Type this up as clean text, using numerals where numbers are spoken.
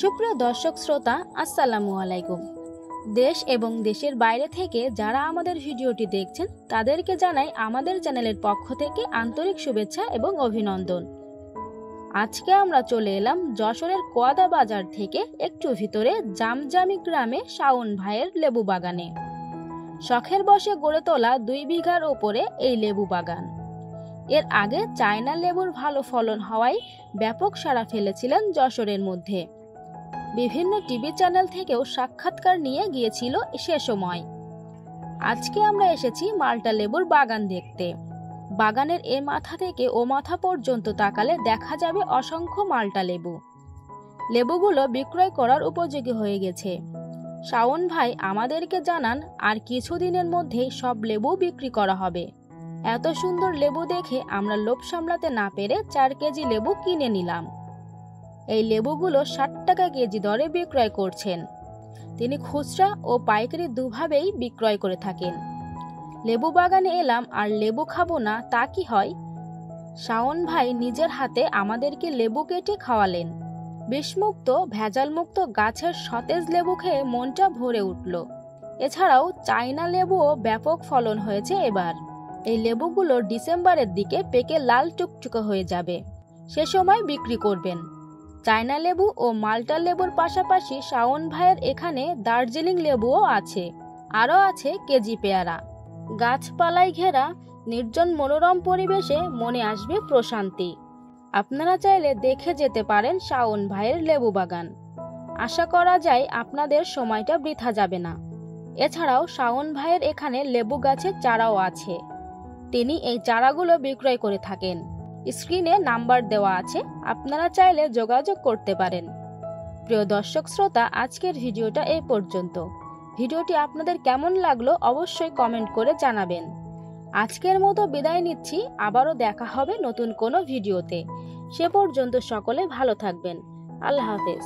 সুপ্রিয় দর্শক শ্রোতা, আসসালামু আলাইকুম। দেশ এবং দেশের বাইরে থেকে যারা আমাদের ভিডিওটি দেখছেন তাদেরকে জানাই আমাদের চ্যানেলের পক্ষ থেকে আন্তরিক শুভেচ্ছা এবং অভিনন্দন। আজকে আমরা চলে এলাম যশোরের কোয়াদা বাজার থেকে একটু ভিতরে জামজামি গ্রামে শাওন ভাইয়ের লেবু বাগানে। শখের বশে গড়ে তোলা 2 বিঘার ওপরে এই লেবু বাগান। এর আগে চায়না লেবুর ভালো ফলন হওয়ায় ব্যাপক সাড়া ফেলেছিলেন যশোরের মধ্যে। বিভিন্ন টিভি চ্যানেল থেকেও সাক্ষাৎকার নিয়ে গিয়েছিল সে সময়। আজকে আমরা এসেছি মাল্টা লেবুর বাগান দেখতে। বাগানের এ মাথা থেকে ও মাথা পর্যন্ত তাকালে দেখা যাবে অসংখ্য মাল্টা লেবু। লেবুগুলো বিক্রয় করার উপযোগী হয়ে গেছে। শাওন ভাই আমাদেরকে জানান আর কিছুদিনের মধ্যেই সব লেবু বিক্রি করা হবে। এত সুন্দর লেবু দেখে আমরা লোভ সামলাতে না পেরে 4 কেজি লেবু কিনে নিলাম। এই লেবুগুলো 60 টাকা কেজি দরে বিক্রয় করছেন। তিনি খুচরা ও পাইকারি দুভাবেই বিক্রয় করে থাকেন। লেবু বাগানে এলাম আর লেবু খাবো না তা কি হয়? শাওন ভাই নিজের হাতে আমাদেরকে লেবু কেটে খাওয়ালেন। বিষমুক্ত ভেজালমুক্ত গাছের সতেজ লেবু খেয়ে মনটা ভরে উঠল। এছাড়াও চায়না লেবুও ব্যাপক ফলন হয়েছে এবার। এই লেবুগুলো ডিসেম্বরের দিকে পেকে লাল টুকটুকে হয়ে যাবে, সে সময় বিক্রি করবেন। চায়না লেবু ও মাল্টা লেবুর পাশাপাশি শাওন ভাইয়ের এখানে দার্জিলিং লেবুও আছে। আরও আছে কেজি পেয়ারা। গাছপালায় ঘেরা নির্জন মনোরম পরিবেশে মনে আসবে প্রশান্তি। আপনারা চাইলে দেখে যেতে পারেন শাওন ভাইয়ের লেবু বাগান। আশা করা যায় আপনাদের সময়টা বৃথা যাবে না। এছাড়াও শাওন ভাইয়ের এখানে লেবু গাছের চারাও আছে। তিনি এই চারাগুলো বিক্রয় করে থাকেন। স্ক্রিনে নাম্বার দেওয়া আছে, আপনারা চাইলে যোগাযোগ করতে পারেন। প্রিয় দর্শক শ্রোতা, আজকের ভিডিওটা এই পর্যন্ত। ভিডিওটি আপনাদের কেমন লাগলো অবশ্যই কমেন্ট করে জানাবেন। আজকের মতো বিদায় নিচ্ছি, আবারও দেখা হবে নতুন কোনো ভিডিওতে। সে পর্যন্ত সকলে ভালো থাকবেন। আল্লাহ হাফেজ।